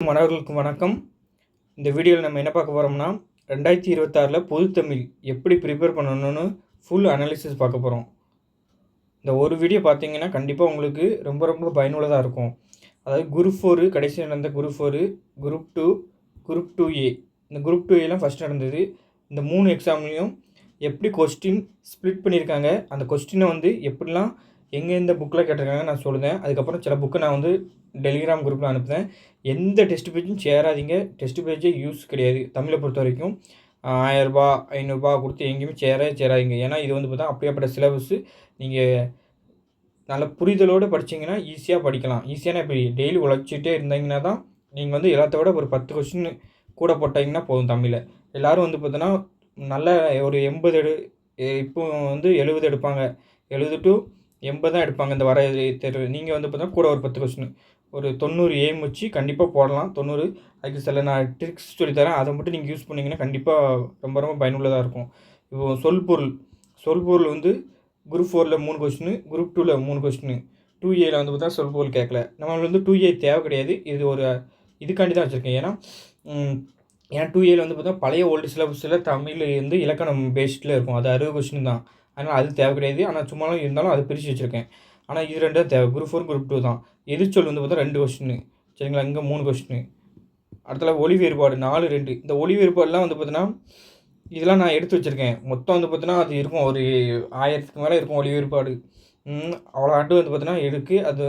மாணவர்களுக்கு வணக்கம். இந்த வீடியோவில் நம்ம என்ன பார்க்க போகிறோம்னா 2026 பொதுத்தமிழ் எப்படி ப்ரிப்பேர் பண்ணணும்னு ஃபுல் அனாலிசிஸ் பார்க்க போகிறோம். இந்த ஒரு வீடியோ பார்த்தீங்கன்னா கண்டிப்பாக உங்களுக்கு ரொம்ப ரொம்ப பயனுள்ளதாக இருக்கும். அதாவது குரூப் 4 கடைசியில் நடந்த குரூப் 4, குரூப் 2, குரூப் 2A. இந்த குரூப் 2Aலாம் ஃபஸ்ட் நடந்தது. இந்த 3 எக்ஸாம்லேயும் எப்படி கொஸ்டின் ஸ்ப்ளிட் பண்ணியிருக்காங்க, அந்த கொஸ்டினை எப்படிலாம் எந்த புக்கில் கேட்டிருக்காங்க நான் சொல்லுவேன். அதுக்கப்புறம் சில புக்கை நான் டெலிகிராம் குரூப்பில் அனுப்புகிறேன். எந்த டெஸ்ட் பேஜும் சேராதீங்க. டெஸ்ட் பேஜே யூஸ் கிடையாது தமிழை பொறுத்த வரைக்கும். 1000 ரூபா 500 ரூபா கொடுத்து எங்கேயுமே சேராதீங்க. ஏன்னா இது பார்த்தா அப்படியாப்பட்ட சிலபஸ்ஸு. நீங்கள் நல்ல புரிதலோடு படிச்சிங்கன்னா ஈஸியாக படிக்கலாம். ஈஸியான இப்படி டெய்லி உழைச்சிட்டே இருந்தீங்கன்னா தான் நீங்கள் எல்லாத்த விட ஒரு 10 கொஸ்டின் கூட போட்டிங்கன்னா போதும் தமிழில். எல்லோரும் பார்த்தோன்னா நல்ல ஒரு 80 இப்போ 70 எடுப்பாங்க. 70 to 80 தான் எடுப்பாங்க இந்த வர தேர்வு. நீங்கள் பார்த்தா கூட ஒரு 10 கொஸ்டின் ஒரு 90 எய்ம் வச்சு கண்டிப்பாக போடலாம். 90 அதுக்கு சில நான் ட்ரிக்ஸ் சொல்லித்தரேன். அதை மட்டும் நீங்கள் யூஸ் பண்ணிங்கன்னா கண்டிப்பாக ரொம்ப ரொம்ப பயனுள்ளதாக இருக்கும். இப்போது சொல்பொருள் குரூப் 4ல் 3 கொஸ்டின், குரூப் 2ல் 3 கொஸ்டின், 2Aவில் பார்த்தா சொல்பொருள் கேட்கல. நம்மளுக்கு 2A தேவை கிடையாது. இது ஒரு இதுக்காண்டி தான் வச்சுருக்கேன். ஏன்னா 2Aவில் பார்த்தா பழைய ஓல்டு சிலபஸில் தமிழ் இலக்கணம் பேஸ்டில் இருக்கும். அது 60 கொஸ்டின் தான். அதனால் அது தேவை கிடையாது. ஆனால் சும்மாலும் இருந்தாலும் அதை பிரித்து வச்சுருக்கேன். ஆனால் இது 2 தான் தேவை. குரூப் 4 குரூப் 2 தான். எதிர்ச்சொல் பார்த்தா 2 கொஸ்டின், சரிங்களா? இங்கே 3 கொஸ்டின். அடுத்தல ஒளி வேறுபாடு 4 2. இந்த ஒளி வேறுபாடுலாம் பார்த்தீங்கன்னா இதெல்லாம் நான் எடுத்து வச்சுருக்கேன். மொத்தம் பார்த்தீங்கன்னா அது இருக்கும் ஒரு 1000க்கு மேலே இருக்கும் ஒளி வேறுபாடு. அவ்வளோ ஆண்டு பார்த்தீங்கன்னா இருக்குது. அது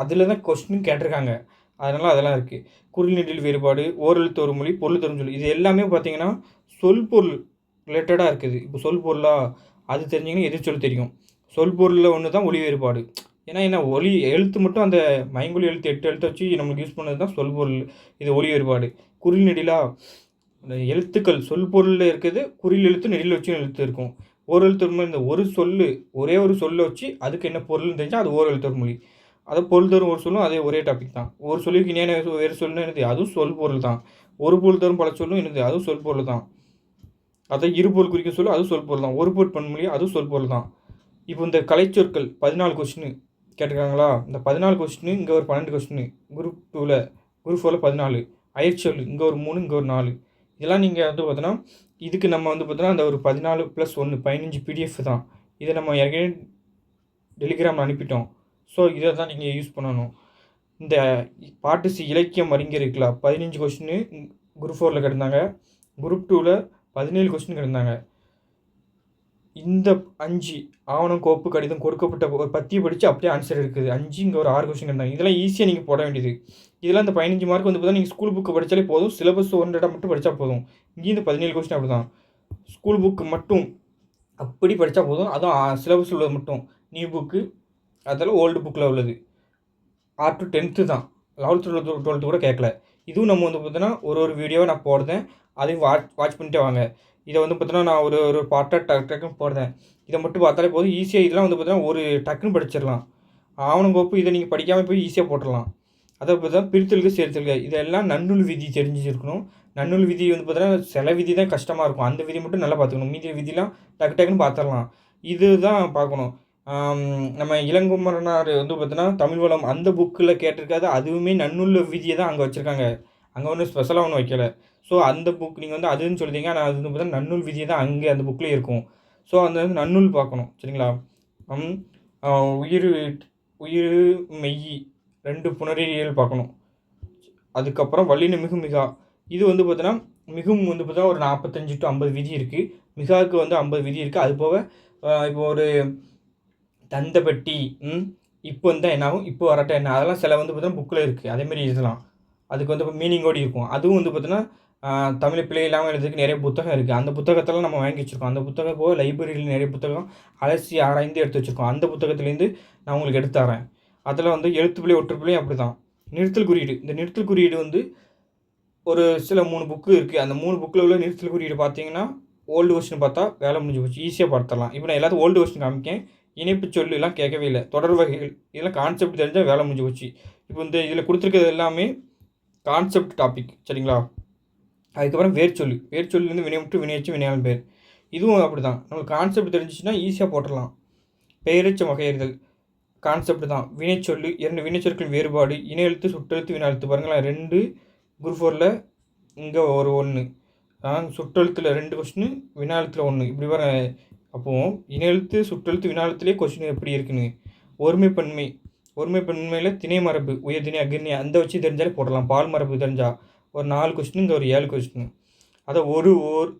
அதில் தான் கொஸ்டின் கேட்டிருக்காங்க. அதனால் அதெல்லாம் இருக்குது. குரில் நெடில் வேறுபாடு, ஓரெழுத்து ஒரு மொழி, பொருள் தரும் சொல், இது எல்லாமே பார்த்தீங்கன்னா சொல் பொருள் ரிலேட்டடாக இருக்குது. இப்போ சொல் பொருளா அது தெரிஞ்சிங்கன்னா எதிர்ச்சொல் தெரியும். சொல் பொருளில் ஒன்று தான் ஒளி வேறுபாடு. ஏன்னா ஒளி எழுத்து மட்டும் அந்த மைங்கொலி எழுத்து 8 எழுத்து வச்சு நம்மளுக்கு யூஸ் பண்ணது தான் சொல் பொருள். இது ஒளி வேறுபாடு. குறில் நெடிலா எழுத்துக்கள் சொல் பொருளில் இருக்குது. குறில் எழுத்து நெடில் வச்சு எழுத்து இருக்கும். ஓர் எழுத்து ஒரு மொழி. இந்த ஒரு சொல்லு ஒரே ஒரு சொல்லை வச்சு அதுக்கு என்ன பொருள்னு தெரிஞ்சால் அது ஓர் எழுத்து ஒரு மொழி. அதை பொருள் தரும் ஒரு சொல்லும் அதே ஒரே டாபிக் தான். ஒரு சொல்லுக்கு இணையான வேறு சொல்லுன்னு என்னது, அதுவும் சொல் பொருள் தான். ஒரு பொருள் தரும் பல சொல்லும் என்னது, அதுவும் சொல் பொருள் தான். அதை இருபொருள் குறிக்கும் சொல்லும் அதுவும் சொல் பொருள் தான். ஒரு பொருள் பன்மொழி அதுவும் சொல் பொருள் தான். இப்போ இந்த கலைச்சொற்கள் 14 கொஸ்டின் கேட்டிருக்காங்களா? இந்த 14 கொஸ்டின் இங்கே ஒரு 12 கொஸ்டின். குரூப் 2ல் குரூப் 4ல் 14. அயற்சொல் இங்கே ஒரு 3 இங்கே ஒரு 4. இதெல்லாம் நீங்கள் பார்த்தோன்னா இதுக்கு நம்ம பார்த்தோன்னா அந்த ஒரு 14 + 1 15 PDF தான். இதை நம்ம ஏற்கனவே டெலிகிராம் அனுப்பிட்டோம். ஸோ இதை தான் நீங்கள் யூஸ் பண்ணணும். இந்த பாட்டுசி இலக்கியம் அறிஞர் இருக்குல்ல 15 கொஸ்டின் குரூப் 4ல் கிடந்தாங்க. குரூப் 2ல் 17 கொஸ்டின் கிடந்தாங்க. இந்த 5 ஆவணம் கோப்பு கடிதம் கொடுக்கப்பட்ட ஒரு பத்தியை படித்து அப்படியே ஆன்சர் இருக்குது. 5 இங்கே ஒரு 6 கொஸ்டின் இருந்தாங்க. இதெல்லாம் ஈஸியாக நீங்கள் போட வேண்டியது. இதெல்லாம் இந்த 15 மார்க் பார்த்தா நீங்கள் ஸ்கூல் புக்கு படித்தாலே போதும். சிலபஸ் ஓரியன்டாக மட்டும் படித்தா போதும். இங்கேயும் இந்த 17 கொஸ்டின் அப்படி தான். ஸ்கூல் புக்கு மட்டும் அப்படி படித்தா போதும். அதுவும் சிலபஸ் உள்ளது மட்டும். நியூ புக்கு அதெல்லாம் ஓல்டு புக்கில் உள்ளது. 8 to 10th தான். 11th 12th கூட கேட்கல. இதுவும் நம்ம பார்த்தோன்னா ஒரு வீடியோவை நான் போடுறேன். அதையும் வாட்ச் பண்ணிட்டே வாங்க. இதை பார்த்தோன்னா நான் ஒரு பார்ட்டாக டக்குன்னு போடுறேன். இதை மட்டும் பார்த்தாலே போதும். ஈஸியாக இதெல்லாம் பார்த்தோன்னா ஒரு டக்குன்னு படிச்சிடலாம். ஆவணங்கோப்பு இதை நீங்கள் படிக்காமல் போய் ஈஸியாக போட்டுடலாம். அதை பார்த்தா பிரித்தல்க சேர்த்தல்க இதெல்லாம் நன்னூல் விதி தெரிஞ்சிருக்கணும். நன்னூல் விதி பார்த்தோன்னா சில விதி தான் கஷ்டமாக இருக்கும். அந்த விதி மட்டும் நல்லா பார்த்துக்கணும். மீதி விதிலாம் டக்குன்னு பார்த்துடலாம். இது தான் பார்க்கணும். நம்ம இளங்குமரனார் பார்த்தோன்னா தமிழ் வளம் அந்த புக்கில் கேட்டிருக்காது. அதுவுமே நன்னூல் விதியை தான் அங்கே வச்சுருக்காங்க. அங்கே ஒன்றும் ஸ்பெஷலாக ஒன்றும் வைக்கலை. ஸோ அந்த புக் நீங்கள் அதுன்னு சொல்லிட்டீங்க. ஆனால் அது பார்த்தா நன்னூல் விதியை தான் அங்கே அந்த புக்லேயே இருக்கும். ஸோ அந்த நன்னூல் பார்க்கணும், சரிங்களா? உயிர் மெய் 2 புணரியல் பார்க்கணும். அதுக்கப்புறம் வல்லின மிகு மிகா இது பார்த்தோன்னா மிகும் பார்த்தா ஒரு 45 to 50 விதி இருக்குது. மிகாவுக்கு 50 விதி இருக்குது. அது போக இப்போ ஒரு தந்த பெட்டி இப்போ என்ன ஆகும், இப்போ வரட்ட என்ன, அதெல்லாம் சில பார்த்தோன்னா புக்கில் இருக்குது. அதேமாரி இதெல்லாம் அதுக்கு இப்போ மீனிங்கோடு இருக்கும். அதுவும் பார்த்தோன்னா தமிழ் பிள்ளை இல்லாமல் எழுதுறதுக்கு நிறைய புத்தகம் இருக்குது. அந்த புத்தகத்தெல்லாம் நம்ம வாங்கி வச்சுருக்கோம். அந்த புத்தகம் போக லைப்ரரியில் நிறைய புத்தகம் அலசி ஆராய்ந்து எடுத்து வச்சுருக்கோம். அந்த புத்தகத்துலேருந்து நான் உங்களுக்கு எடுத்து தரேன். அதில் எழுத்துப்பிள்ளை ஒற்றுப்பிள்ளையும் அப்படி தான். நிறுத்தல் குறியீடு இந்த நிறுத்தல் குறியீடு ஒரு சில 3 புக்கு இருக்குது. அந்த 3 புக்கில் உள்ள நிறுத்தல் குறியீடு பார்த்தீங்கன்னா ஓல்டு வெர்ஷன் பார்த்தா வேலை முடிஞ்சு போச்சு. ஈஸியாக பார்த்துடலாம். இப்போ நான் எல்லாத்தையும் ஓல்டு வெர்ஷன் காமிக்கேன். இணைப்பு சொல்லு எல்லாம் கேட்கவே இல்லை. தொடர் வகைகள் இதெல்லாம் கான்செப்ட் தெரிஞ்சால் வேலை முடிஞ்சு போச்சு. இப்போ இதில் கொடுத்துருக்கிறது எல்லாமே கான்செப்ட் டாபிக், சரிங்களா? அதுக்கப்புறம் வேர்ச்சொல்லேருந்து வினைமுற்று வினையச்சு வினையாளன் பெயர் இதுவும் அப்படி தான். நம்மளுக்கு கான்செப்ட் தெரிஞ்சிச்சுன்னா ஈஸியாக போட்டுடலாம். பெயரச்ச வகையறிதல் கான்செப்ட் தான். வினைச்சொல்லு 2 வினைச்சொற்கள் வேறுபாடு இணையெழுத்து சுட்டெழுத்து வினாஎழுத்து பாருங்களேன். 2 குரூப் 4ல் இங்கே ஒரு 1, சுற்றெழுத்தில் 2 கொஸ்டின், வினா எழுத்தில் 1. இப்படி வர அப்போது இன எழுத்து சுற்றெழுத்து வினா எழுத்துலேயே கொஸ்டின் எப்படி இருக்குன்னு. ஒருமைப்பன்மை ஒருமைப்பன்மையில் திணை மரபு உயர்திணை அக்னி அந்த வச்சு தெரிஞ்சாலே போடலாம். பால் மரபு தெரிஞ்சால் ஒரு 4 கொஸ்டின், இங்கே ஒரு 7 கொஸ்டின். அதை ஓர்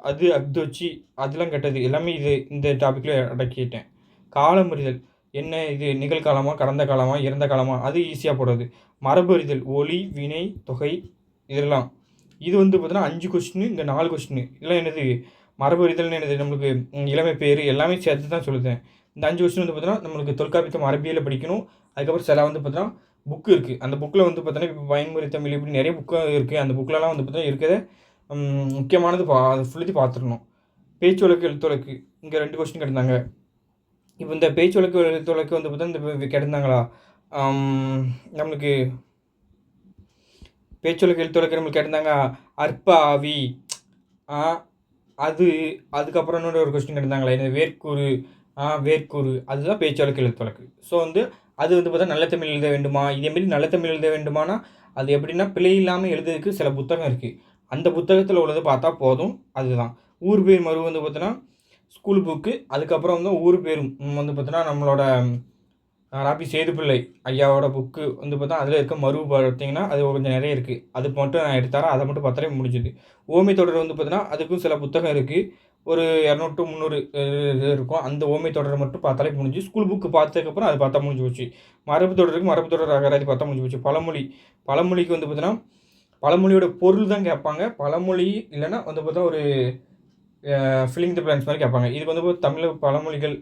அது வச்சு அதெல்லாம் கெட்டது எல்லாமே இது இந்த டாப்பிக்கில் அடக்கிட்டேன். காலம் அறிதல் என்ன, இது நிகழ்காலமாக, கடந்த காலமாக, இறந்த காலமாக, அது ஈஸியாக போடுறது. மரபு அறிதல் ஒளி, வினை, தொகை இதெல்லாம். இது பார்த்தீங்கன்னா 5 கொஸ்டின், இங்கே 4 கொஸ்டின். இதெல்லாம் என்னது, மரபு அறிதல்னு என்னது, நம்மளுக்கு இளமை பேர் எல்லாமே சேர்த்து தான் சொல்லுதேன். இந்த 5 கொஸ்டின் பார்த்தீங்கன்னா நம்மளுக்கு தொல்காப்பியத்தை மரபியலில் படிக்கணும். அதுக்கப்புறம் சில பார்த்தீங்கன்னா புக்கு இருக்குது. அந்த புக்கில் பார்த்தீங்கன்னா இப்போ பயன்முறை தமிழ் இப்படி நிறைய புக்கு இருக்குது. அந்த புக்கிலலாம் பார்த்தீங்கன்னா இருக்கிற முக்கியமானது அது ஃபுல்லி பார்த்துடணும். பேச்சு வழக்கு எழுத்து வழக்கு இங்கே 2 கொஸ்டின் கேட்டிருந்தாங்க. இப்போ இந்த பேச்சு வழக்கு எழுத்து வழக்கு பார்த்தீங்கன்னா இந்த கேட்டிருந்தாங்களா, நம்மளுக்கு பேச்சு வழக்கு எழுத்து வழக்கு நம்மளுக்கு கேட்டிருந்தாங்க. அற்ப ஆவி அதுக்கப்புறம் இன்னொரு ஒரு கொஸ்டின் கேட்டிருந்தாங்களா, என்ன வேர்க்கூறு வேர்க்கூறு அதுதான் பேச்சு வழக்கு எழுத்து வழக்கு. ஸோ அது பார்த்தா நல்ல தமிழ் எழுத வேண்டுமா, இதேமாரி நல்ல தமிழ் எழுத வேண்டுமானா அது எப்படின்னா பிழை இல்லாமல் எழுதுறதுக்கு சில புத்தகம் இருக்குது. அந்த புத்தகத்தில் உள்ளதை பார்த்தா போதும். அதுதான் ஊர் பேர் மறு பார்த்தோன்னா ஸ்கூல் புக்கு. அதுக்கப்புறம் ஊர் பேரும் பார்த்தோன்னா நம்மளோட ராபி சேதுப்பிள்ளை ஐயாவோட புக்கு பார்த்தா அதில் இருக்க மறு பார்த்தீங்கன்னா அது கொஞ்சம் நிறைய இருக்குது. அது மட்டும் நான் எடுத்தாரேன், அதை மட்டும் பார்த்தாலே முடிஞ்சுது. ஓமை தொடர் பார்த்தோன்னா அதுக்கும் சில புத்தகம் இருக்குது. ஒரு 200 300 இது இருக்கும். அந்த ஓமை தொடரை மட்டும் பார்த்தாலே முடிஞ்சு. ஸ்கூல் புக்கு பார்த்ததுக்கப்புறம் அது பார்த்தா முடிஞ்சு போச்சு. மரபு தொடருக்கு மரபு தொடர் அகராதி பார்த்தா முடிஞ்சு போச்சு. பழமொழிக்கு பார்த்தீங்கன்னா பழமொழியோட பொருள் தான் கேட்பாங்க. பழமொழி இல்லைன்னா பார்த்தா ஒரு ஃபில்லிங் தி பிளான்ஸ் மாதிரி கேட்பாங்க. இதுக்கு தமிழ் பழமொழிகள்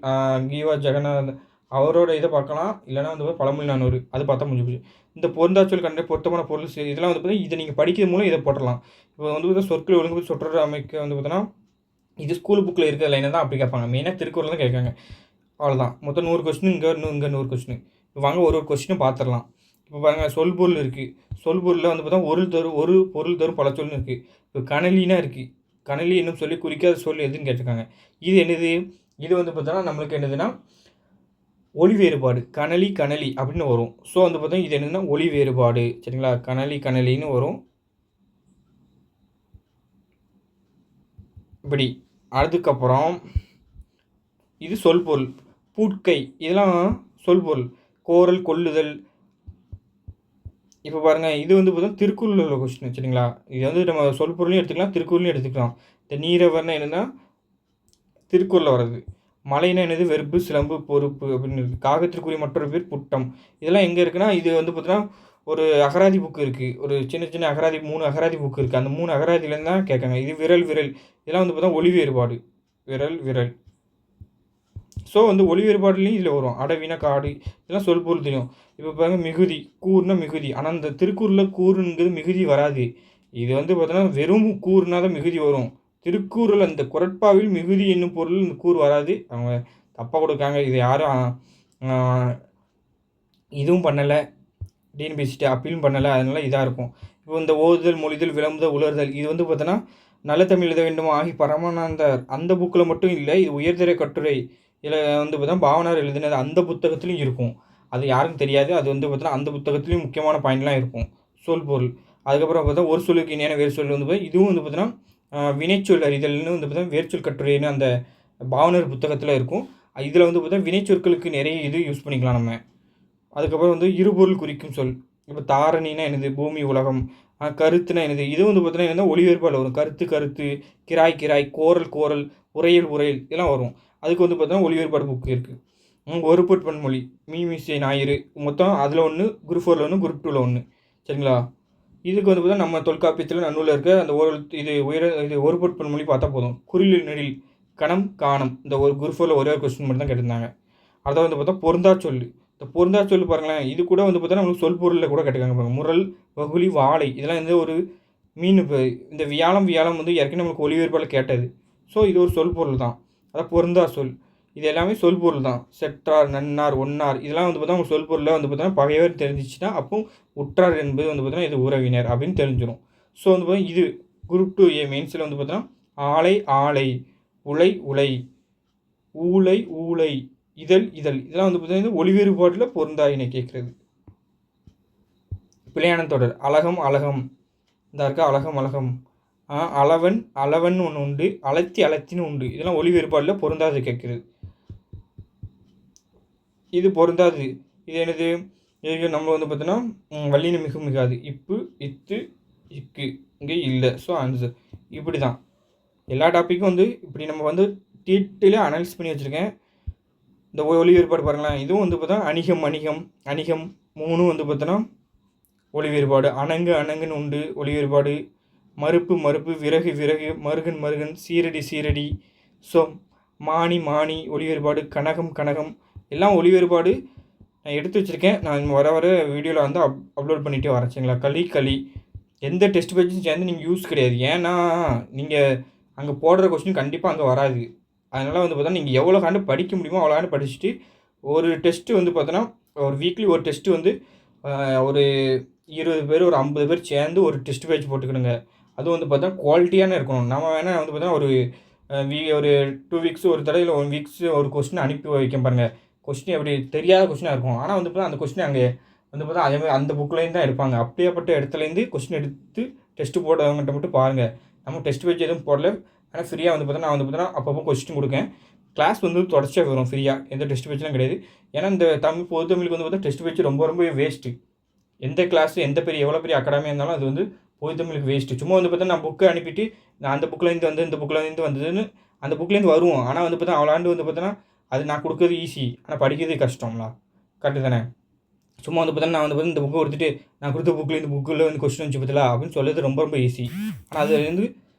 கீவா ஜெகநாத் அவரோட இதை பார்க்கலாம். இல்லைனா பழமொழி 400 அது பார்த்தா முடிஞ்சு போச்சு. இந்த பொருந்தாச்சொல் கண்ட பொருத்தமான பொருள் இதெல்லாம் பார்த்தீங்கன்னா இதை நீங்கள் படிக்கிறது மூலம் இதை போட்டுடலாம். இப்போ பார்த்தா சொற்கள் ஒழுங்கு சொற்றொடர் அமைக்க பார்த்தீங்கன்னா இது ஸ்கூல் புக்கில் இருக்கிற லைனை தான் அப்படி கேட்பாங்க. மெயினாக திருக்குறள் தான் கேட்காங்க. அவ்வளோதான். மொத்தம் 100 கொஸ்டின், இங்கே 100 கொஸ்டின். இப்போ வாங்க ஒரு கொஸ்டினும் பார்த்துடலாம். இப்போ பாருங்கள், சொல்பொருள் இருக்குது. சொல்பொருளில் பார்த்தா ஒரு பொருள் தரும் பல சொல்னு இருக்குது. இப்போ கணலினா இருக்குது. கணலி என்னும் சொல்லி குறிக்காத சொல் எதுன்னு கேட்டிருக்காங்க. இது என்னது, இது பார்த்தோன்னா நம்மளுக்கு என்னதுன்னா ஒளி வேறுபாடு. கணலி அப்படின்னு வரும். ஸோ பார்த்தா இது என்னதுன்னா ஒளி வேறுபாடு. சரிங்களா, கணலின்னு வரும் இப்படி. அதுக்கப்புறம் இது சொல்பொருள். பூட்கை இதெல்லாம் சொல்பொருள். கோரல் கொள்ளுதல். இப்போ பாருங்கள், இது பார்த்தீங்கன்னா திருக்குறளில் உள்ள கொஸ்டின். சரிங்களா, இது நம்ம சொல்பொருளையும் எடுத்துக்கலாம், திருக்குறளையும் எடுத்துக்கலாம். இந்த நீரவர்னா என்னென்னா திருக்குறளில் வர்றது. மலைனா என்னது, வெறுப்பு சிலம்பு பொறுப்பு அப்படின்னு இருக்குது. காகத்திற்குரிய மற்றொரு பேர் புட்டம். இதெல்லாம் எங்கே இருக்குன்னா இது பார்த்தீங்கன்னா ஒரு அகராதி புக்கு இருக்குது. ஒரு சின்ன அகராதி 3 அகராதி புக்கு இருக்குது. அந்த 3 அகராதியிலேருந்து தான் கேட்காங்க. இது விரல் இதெல்லாம் பார்த்தா ஒளி வேறுபாடு. விரல். ஸோ ஒளி வேறுபாடுலேயும் இதில் வரும். அடவினா காடு இதெல்லாம் சொல்பொருள் தெரியும். இப்போ பாருங்கள், மிகுதி. கூறுனா மிகுதி. ஆனால் அந்த திருக்குறளில் கூறுங்கிறது மிகுதி வராது. இது பார்த்தோன்னா வெறும் கூறுனா தான் மிகுதி வரும். திருக்குறள் அந்த குறட்பாவில் மிகுதி என்னும் பொருள் இந்த கூறு வராது. அவங்க தப்பாக கொடுக்காங்க. இது யாரும் இதுவும் பண்ணலை, டிஎன்பிஎஸ்சி அப்பீலும் பண்ணலை. அதனால இதாக இருக்கும். இப்போ இந்த ஓதுதல் மொழிதல் விளம்புதல் உலர்தல் இது பார்த்தோன்னா நல்ல தமிழ் எழுத வேண்டுமா ஆகி பரமானந்தர் அந்த புக்கில் மட்டும் இல்லை, இது உயர்தர கட்டுரை இதில் பார்த்தா பாவனார் எழுதினது அந்த புத்தகத்துலையும் இருக்கும். அது யாருக்கும் தெரியாது. அது பார்த்தோன்னா அந்த புத்தகத்துலேயும் முக்கியமான பாயிண்ட்லாம் இருக்கும். சொல் பொருள். அதுக்கப்புறம் பார்த்தா ஒரு சொல்லுக்கு இணையான வேறு சொல் இதுவும் பார்த்தோன்னா வினைச்சொல் அறிதல்னு பார்த்தா வேர்ச்சொல் கட்டுரைன்னு அந்த பாவனர் புத்தகத்தில் இருக்கும். இதில் பார்த்தா வினைச்சொற்களுக்கு நிறைய இது யூஸ் பண்ணிக்கலாம் நம்ம. அதுக்கப்புறம் இருபொருள் குறிக்கும் சொல். இப்போ தாரணினா என்னது, பூமி உலகம். கருத்துனா என்னது, இது பார்த்தோன்னா என்னென்னா ஒளி வேறுபாடு வரும். கருத்து, கிராய், கோரல், உரையல் இதெல்லாம் வரும். அதுக்கு பார்த்தோன்னா ஒளி வேறுபாடு புக்கு இருக்குது. ஒரு பொற்பன்மொழி, மீமிசை ஞாயிறு மொத்தம் அதில் 1, குரூப் 4ல் 1, குரூப் 2ல் 1. சரிங்களா, இதுக்கு பார்த்தா நம்ம தொல்காப்பியத்தில் நன்னூலில் இருக்க அந்த இது ஒரு பொற்பன்மொழி பார்த்தா போதும். குறில் நெடில் கணம் காணம் இந்த ஒரு குரூப் 4ல் ஒரே ஒரு கொஸ்டின் மட்டும் தான் கேட்டிருந்தாங்க. அதான் பார்த்தா பொருந்தா சொல். இந்த பொருந்தா சொல் பாருங்களேன், இது கூட பார்த்தா நம்மளுக்கு சொல் பொருளில் கூட கேட்டிருக்காங்க பாருங்கள். முரல், வகுளி, வாழை இதெல்லாம் ஒரு மீன். இப்போ இந்த வியாழம் ஏற்கனவே நம்மளுக்கு ஒளி வேறுபாடு கேட்டது. ஸோ இது ஒரு சொல் பொருள் தான். அதான் பொருந்தா சொல். இது எல்லாமே சொல் பொருள் தான். செற்றார், நன்னார், ஒன்னார் இதெல்லாம் பார்த்தா உங்கள் சொல் பொருளில் பார்த்தா பகைவர் தெரிஞ்சிச்சுன்னா அப்போ உற்றார் என்பது பார்த்தா இது உறவினர் அப்படின்னு தெரிஞ்சிடும். ஸோ பார்த்தா இது குரூப் 2A மெயின்ஸில் பார்த்தா ஆலை, உலை, ஊலை, இதழ் இதெல்லாம் பார்த்தீங்கன்னா ஒளி வேறுபாட்டில் பொருந்தா இணை கேட்குறது. பிழையான தொடர். அழகம், இந்த இருக்க அழகம் அழகம் அளவன் அளவன் ஒன்று உண்டு, அலத்தி அலத்தின்னு உண்டு. இதெல்லாம் ஒலி வேறுபாடில் பொருந்தாது கேட்குறது. இது பொருந்தாது. இது என்னது? இது நம்ம வந்து பார்த்தோன்னா வல்லினம் மிக மிகாது. இப்பு, இத்து, இக்கு இங்கே இல்லை. ஸோ ஆன்சர் இப்படி தான். எல்லா டாப்பிக்கும் வந்து இப்படி நம்ம வந்து டீட்டெயிலாக அனலைஸ் பண்ணி வச்சுருக்கேன். இந்த ஒலி வேறுபாடு பாருங்களேன். இதுவும் வந்து பார்த்தா அணிகம் அணிகம் அணிகம் 3 வந்து பார்த்தோன்னா ஒலி வேறுபாடு. அணங்கு அணங்குன்னு உண்டு ஒலி வேறுபாடு. மறுப்பு மறுப்பு, விறகு விறகு, மருகன் மருகன், சீரடி சீரடி. ஸோ மானி மானி ஒலி வேறுபாடு. கனகம் கனகம் எல்லாம் ஒலி வேறுபாடு நான் எடுத்து வச்சுருக்கேன். நான் வர வர வீடியோவில் வந்து அப்லோட் பண்ணிகிட்டே வரேன் சரிங்களா. களி களி எந்த டெஸ்ட் பேஜும் சேர்ந்து நீங்கள் யூஸ் கிடையாது. ஏன்னா நீங்கள் அங்கே போடுற கொஸ்டின் கண்டிப்பாக அங்கே வராது. அதனால் வந்து பார்த்தா நீங்கள் எவ்வளோ காண்டு படிக்க முடியுமோ அவ்வளோ காண்டு படிச்சுட்டு ஒரு டெஸ்ட்டு வந்து பார்த்தோன்னா ஒரு வீக்லி ஒரு டெஸ்ட்டு வந்து ஒரு 20 பேர் ஒரு 50 பேர் சேர்ந்து ஒரு டெஸ்ட் பேஜ் போட்டுக்கணுங்க. அதுவும் வந்து பார்த்தா குவாலிட்டியான இருக்கணும். நம்ம வேணால் வந்து பார்த்தா ஒரு ஒரு 2 வீக்ஸ் ஒரு தடவை இல்லை 1 வீக்ஸ் ஒரு கொஸ்டின் அனுப்பி வைக்க பாருங்கள். கொஸ்டின் எப்படி தெரியாத கொஸ்டினாக இருக்கும். ஆனால் வந்து பார்த்தா அந்த கொஸ்டின் அங்கே வந்து பார்த்தா அதேமாதிரி அந்த புக்லேருந்து தான் எடுப்பாங்க. அப்படியேப்பட்ட இடத்துலேருந்து கொஸ்டின் எடுத்து டெஸ்ட்டு போடுறவங்ககிட்ட மட்டும் பாருங்கள். நம்ம டெஸ்ட் பேஜ் எதுவும் போடல. ஆனால் ஃப்ரீயாக வந்து பார்த்தா நான் வந்து பார்த்தா அப்பப்போ கொஸ்டின் கொடுக்கேன். கிளாஸ் வந்து தொடர்ச்சியாக வரும் ஃப்ரீயாக. எந்த டெஸ்ட் பேஜ்லாம் கிடையாது. ஏன்னா இந்த பொது தமிழுக்கு வந்து பார்த்தா டெஸ்ட் பேஜ் ரொம்ப ரொம்ப வேஸ்ட்டு. எந்த கிளாஸ் எந்த பெரிய எவ்வளோ பெரிய அகாடமியாக இருந்தாலும் அது வந்து பொது தமிழுக்கு வேஸ்ட்டு. சும்மா வந்து பார்த்தா நான் புக்கை அனுப்பிட்டு நான் அந்த புக்லேருந்து வந்து இந்த புக்லேருந்து வந்ததுன்னு அந்த புக்லேருந்து வருவோம். ஆனால் வந்து பார்த்தா அவ்வளோண்டு வந்து பார்த்தோன்னா அது நான் கொடுக்குறது ஈஸி. ஆனால் படிக்கிறது கஷ்டங்களா? கரெக்டு தானே? சும்மா வந்து பார்த்தா நான் வந்து பார்த்தா இந்த புக்கை கொடுத்துட்டு நான் கொடுத்த புக்லேருந்து புக்கில் வந்து கொஸ்டின் வச்சு பார்த்தல அப்படின்னு சொல்கிறது ரொம்ப ரொம்ப ஈஸி. ஆனால் அது வந்து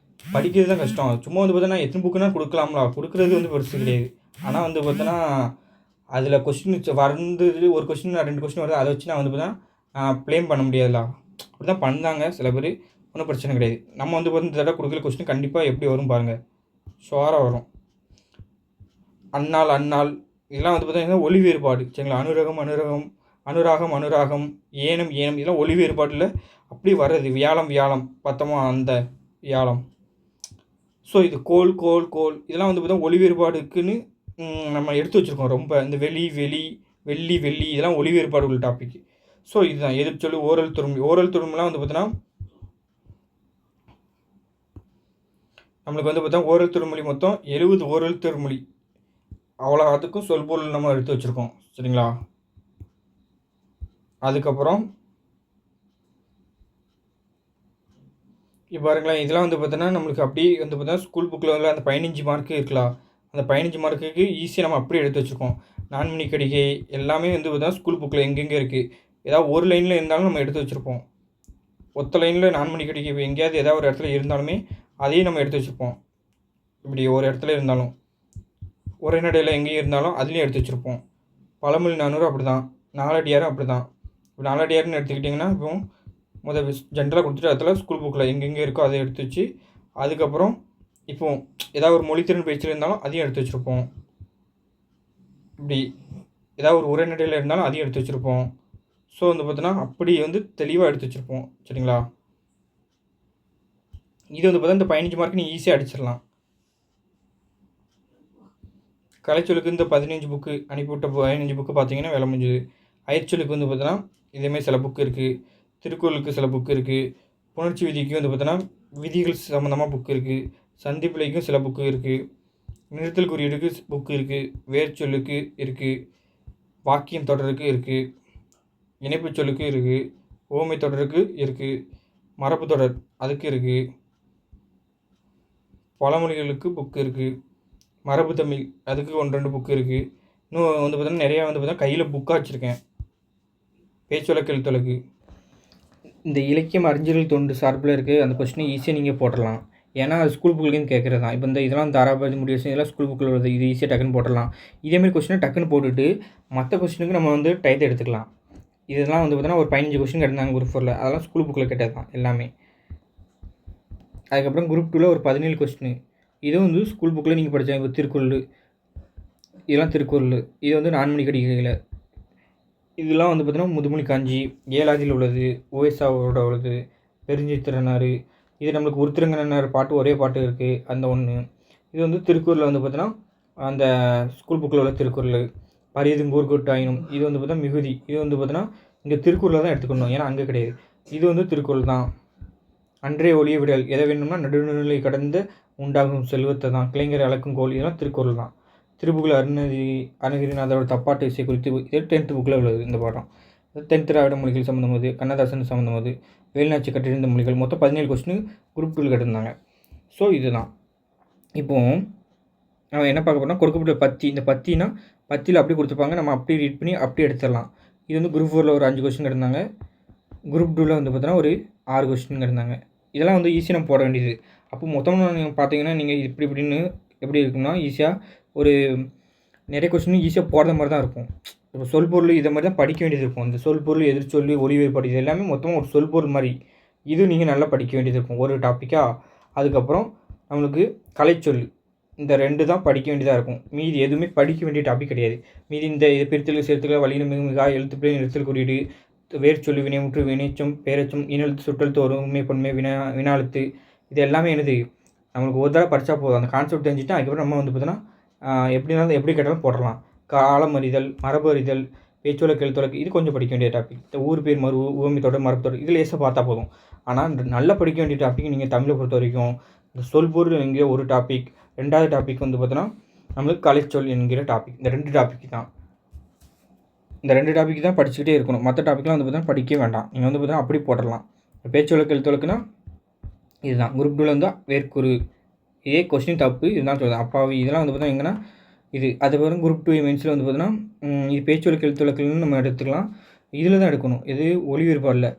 படிக்கிறது தான் கஷ்டம். சும்மா வந்து பார்த்தோன்னா எத்தனை புக்குனா கொடுக்கலாம்ல, கொடுக்குறது வந்து பெருசு கிடையாது. ஆனால் வந்து பார்த்தோன்னா அதில் கொஸ்டின் வந்தது ஒரு கொஸ்டின் 2 கொஸ்டின் வருது. அதை வச்சு நான் வந்து பார்த்தா ப்ளேம் பண்ண முடியாதுல்ல. அப்படி தான் பண்ணாங்க சில பேர். ஒன்றும் பிரச்சனை கிடையாது. நம்ம வந்து பார்த்து இந்த தடவை கொடுக்குற கொஸ்டின் கண்டிப்பாக எப்படி வரும் பாருங்கள். ஷுவராக வரும். அன்னாள் அன்னாள் இதெல்லாம் வந்து பார்த்தீங்கன்னா ஒலி வேறுபாடு சரிங்களா. அனுரகம் அனுரகம், அனுராகம் அனுராகம், ஏனம் ஏனம் இதெல்லாம் ஒலி வேறுபாடில் அப்படி வர்றது. வியாழம் வியாழம் பார்த்தோமா அந்த வியாழம். ஸோ இது கோல் கோல் கோல் இதெல்லாம் வந்து பார்த்தா ஒலி வேறுபாடுக்குன்னு நம்ம எடுத்து வச்சுருக்கோம். ரொம்ப இந்த வெளி வெளி வெள்ளி வெள்ளி இதெல்லாம் ஒலி வேறுபாடு உள்ள டாபிக். ஸோ இதுதான் எதுக்கு சொல்லி ஓரல் துரும்பி. ஓரல் துரும்புலாம் வந்து பார்த்தோன்னா நம்மளுக்கு வந்து பார்த்தா ஓரல் திருமொழி மொத்தம் 70 ஓரல் திருமொழி. அவ்வளோ அதுக்கும் சொல்பொருள் நம்ம எடுத்து வச்சுருக்கோம் சரிங்களா. அதுக்கப்புறம் இப்போ பாருங்களேன். இதெல்லாம் வந்து பார்த்தோன்னா நம்மளுக்கு அப்படியே வந்து பார்த்தா ஸ்கூல் புக்கில் வந்து அந்த 15 மார்க்கு இருக்கலாம். அந்த 15 மார்க்குக்கு ஈஸியாக நம்ம அப்படியே எடுத்து வச்சுருக்கோம். நான்மணி கடிகை எல்லாமே வந்து பார்த்தா ஸ்கூல் புக்கில் எங்கெங்கே இருக்குது. ஏதாவது ஒரு லைனில் இருந்தாலும் நம்ம எடுத்து வச்சுருப்போம். ஒத்த லைனில் நான்மணி கடிகை எங்கேயாவது ஏதாவது ஒரு இடத்துல இருந்தாலுமே அதையும் நம்ம எடுத்து வச்சுருப்போம். இப்படி ஒரு இடத்துல இருந்தாலும் உரைநடையில் எங்கேயும் இருந்தாலும் அதுலேயும் எடுத்து வச்சுருப்போம். பழமொழி 400 அப்படி தான். நாலடியாரும் அப்படி தான். இப்போ நாலடியாருன்னு எடுத்துக்கிட்டிங்கன்னா இப்போ ஜென்ரலாக கொடுத்துட்டு அதில் ஸ்கூல் புக்கில் எங்கெங்கே இருக்கோ அதை எடுத்து வச்சு அதுக்கப்புறம் இப்போ ஏதாவது ஒரு மொழித்திறன் பேச்சில் இருந்தாலும் அதையும் எடுத்து வச்சுருப்போம். இப்படி ஏதாவது ஒரு உரைநடையில் இருந்தாலும் அதையும் எடுத்து வச்சுருப்போம். ஸோ வந்து பார்த்தோன்னா அப்படி வந்து தெளிவாக எடுத்து வச்சுருப்போம் சரிங்களா. இது வந்து பார்த்தா இந்த 15 மார்க்கு நீ ஈஸியாக அடிச்சிடலாம். கலைச்சொலுக்கு இந்த 15 புக்கு அனுப்பிவிட்ட 15 புக்கு பார்த்தீங்கன்னா வேலை முடிஞ்சுது. அயற்சொலுக்கு வந்து பார்த்தோன்னா இதேமாதிரி சில புக்கு இருக்குது. திருக்குறளுக்கு சில புக்கு இருக்குது. புணர்ச்சி விதிக்கு வந்து பார்த்தோன்னா விதிகள் சம்மந்தமாக புக்கு இருக்குது. சந்திப்பிழைக்கும் சில புக்கு இருக்குது. நிறுத்தல் குறியீடுக்கு புக்கு இருக்குது. வேர்ச்சொல்லுக்கு இருக்குது. வாக்கியம் தொடருக்கு இருக்குது. இணைப்பு சொல்லுக்கு இருக்குது. ஓமை தொடருக்கு இருக்குது. மரபு தொடர் அதுக்கு இருக்குது. பழமொழிகளுக்கு புக்கு இருக்குது. மரபு தமிழ் அதுக்கு 1-2 புக்கு இருக்குது. இன்னும் வந்து பார்த்தோன்னா நிறையா வந்து பார்த்தா கையில் புக்காக வச்சுருக்கேன். பேச்சொலக்கு எழுத்தொலக்கு இந்த இலக்கியம் அறிஞர்கள் தொண்டு சார்பில் இருக்குது. அந்த கொஸ்டினை ஈஸியாக நீங்கள் போட்டுடலாம். ஏன்னா அது ஸ்கூல் புக்லேருந்து கேட்குறது தான். இப்போ இந்த இதெல்லாம் தாராபாதி முடிவு இதெல்லாம் ஸ்கூல் புக்கில் வருது. இது ஈஸியாக டக்குன்னு போட்டுடலாம். இதேமாதிரி கொஸ்டினை டக்குன்னு போட்டுட்டு மற்ற கொஸ்டினுக்கு நம்ம வந்து டயத்தை எடுத்துக்கலாம். இதெல்லாம் வந்து பார்த்தோன்னா ஒரு 15 கொஸ்டின் கேட்டிருந்தாங்க குரூப் 4ல். அதெல்லாம் ஸ்கூல் புக்கில் கேட்டது தான் எல்லாமே. அதுக்கப்புறம் குரூப் 2ல் ஒரு 17 கொஸ்டின். இதுவும் வந்து ஸ்கூல் புக்கில் நீங்கள் படித்தாங்க. இப்போ திருக்குறள் இதெல்லாம் திருக்குறள். இது வந்து நான்மணி கடிகையில். இதெல்லாம் வந்து பார்த்தீங்கன்னா முதுமொழி காஞ்சி, ஏழாதியில் உள்ளது, ஓஎஸ்ஆவோட உள்ளது, பெருஞ்சித்திரனார். இது நம்மளுக்கு உருத்திரங்கனார் பாட்டு ஒரே பாட்டு இருக்குது அந்த ஒன்று. இது வந்து திருக்குறளில் வந்து பார்த்தீங்கன்னா அந்த ஸ்கூல் புக்கில் உள்ள திருக்குறள். பரியதும் கூர்கோட்டாயினும் இது வந்து பார்த்தா மிகுதி. இது வந்து பார்த்தீங்கன்னா இங்கே திருக்குறளில் தான் எடுத்துக்கணும். ஏன்னா அங்கே கிடையாது. இது வந்து திருக்குறள் தான். அன்றே ஒளிய விடல் எதை வேணும்னா நடுநிலை கடந்து உண்டாகும் செல்வத்தை தான், கிளைஞர் அளக்கும் கோல், இதெல்லாம் திருக்குறள் தான். திருப்புகழ் அருணகிரிநாதரோட தப்பாட்டு இசை குறித்து இது 10th புக்கில் உள்ளது இந்த பாடம். 10th திராவிட மொழிகள் சம்மந்தமாவது, கண்ணதாசன் சம்மந்தமாவது, வேலுநாச்சி கட்டியிருந்த மொழிகள், மொத்தம் 17 கொஸ்டின் குரூப் 2 கேட்டிருந்தாங்க. ஸோ இதுதான். இப்போது நம்ம என்ன பார்க்க போகிறோம்னா கொடுக்கப்பட்ட பத்தி, இந்த பத்தினா பத்தியில் அப்படி கொடுத்துருப்பாங்க, நம்ம அப்படியே ரீட் பண்ணி அப்படியே எடுத்துடலாம். இது வந்து குரூப் 4ல் ஒரு 5 கொஸ்டின் இருந்தாங்க, குரூப் 2ல் வந்து பார்த்தோன்னா ஒரு 6 கொஸ்டின் இருந்தாங்க. இதெல்லாம் வந்து ஈஸியாக நம்ம போட வேண்டியது. அப்போ மொத்தமாக நீங்கள் பார்த்தீங்கன்னா நீங்கள் இப்படி இப்படின்னு எப்படி இருக்குன்னா ஈஸியாக ஒரு நிறைய கொஸ்டின் ஈஸியாக போடுற மாதிரி தான் இருக்கும். இப்போ சொல் பொருள் இதை மாதிரி தான் படிக்க வேண்டியது இருக்கும். இந்த சொல் பொருள் எதிர்ச்சொல்லி ஒளி வேறுபாடு இது எல்லாமே மொத்தமாக ஒரு சொல் பொருள் மாதிரி இது நீங்கள் நல்லா படிக்க வேண்டியது இருக்கும் ஒரு டாப்பிக்காக. அதுக்கப்புறம் நம்மளுக்கு கலைச்சொல் இந்த 2 தான் படிக்க வேண்டியதாக இருக்கும். மீதி எதுவுமே படிக்க வேண்டிய டாபிக் கிடையாது. மீதி இந்த இது பிரித்தல் சேர்த்துக்கள் வலின மிக எழுத்துப்பிழை நிறுத்தல் குறியீடு வேர்ச்சொல்லி வினைமுற்று வினைச்சம் பேரச்சம் இனெழுத்து சுற்றெழுத்து ஒருமை பன்மை வினாழுத்து இது எல்லாமே என்னது நம்மளுக்கு ஒரு தடவை படித்தா போதும். அந்த கான்செப்ட் தெரிஞ்சுட்டு அதுக்கப்புறம் நம்ம வந்து பார்த்தோன்னா எப்படினாலும் எப்படி கேட்டாலும் போடலாம். காலம் அறிதல், மரபு அறிதல், பேச்சொலக்கு எழுத்தொலக்கு இது கொஞ்சம் படிக்க வேண்டிய டாபிக். இந்த ஊர் பேர் ஊமை தொடர் மரபு தொடர் இது லேசாக பார்த்தா போதும். ஆனால் நல்லா படிக்க வேண்டிய டாபிக் நீங்கள் தமிழை பொறுத்த வரைக்கும் இந்த சொல் பொருள் என்கிற ஒரு டாபிக், 2வது டாபிக் வந்து பார்த்தோன்னா நம்மளுக்கு கலைச்சொல் என்கிற டாபிக். இந்த 2 டாபிக் தான். இந்த 2 டாபிக் தான் படிச்சுக்கிட்டே இருக்கணும். மற்ற டாப்பிக்லாம் வந்து பார்த்தீங்கன்னா படிக்கவே வேண்டாம். நீங்கள் வந்து பார்த்தீங்கன்னா அப்படி போட்டுடலாம். பேச்சொலக்கு எழுத்தொலக்குனா இதுதான். குரூப் 2ல் வந்து வேர்க்குரு இதே கொஸ்டின் தப்பு இதுதான் சொல்லுது. அப்பாவி இதெல்லாம் வந்து பார்த்தீங்கன்னா எங்கன்னா இது அதுக்கப்புறம் குரூப் 2 மெயின்ஸில் வந்து பார்த்தீங்கன்னா இது பேச்சொலக்கு எழுத்தொலக்குன்னு நம்ம எடுத்துக்கலாம். இதில் தான் எடுக்கணும். இது ஒளி வேறுபாடில்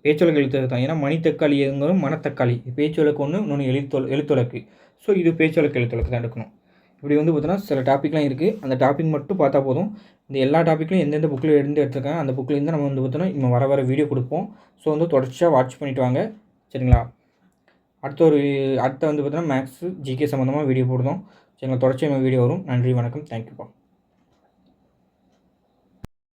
பேச்சொலக்கு எழுத்தொலக்கு தான். ஏன்னா மணித்தக்காளி எங்கும் மனத்தக்காளி பேச்சொலக்கு ஒன்று, இன்னொன்று எழுத்தொலக்கு. ஸோ இது பேச்சொலக்கு எழுத்தொலக்கு தான் எடுக்கணும். இப்படி வந்து பார்த்தோன்னா சில டாப்பிக்லாம் இருக்குது. அந்த டாபிக் மட்டும் பார்த்தா போதும். இந்த எல்லா டாப்பிக்லையும் எந்தெந்த புக்கில் இருந்து எடுத்துருக்காங்க அந்த புக்கிலேருந்து நம்ம வந்து பார்த்தோன்னா இன்னும் வர வீடியோ கொடுப்போம். ஸோ வந்து தொடர்ச்சியாக வாட்ச் பண்ணிவிட்டு வாங்க சரிங்களா. அடுத்த வந்து பார்த்தோன்னா மேக்ஸு ஜிகே சம்மந்தமாக வீடியோ போடுறோம் சரிங்களா. தொடர்ச்சியாக வீடியோ வரும். நன்றி, வணக்கம், தேங்க்யூப்பா.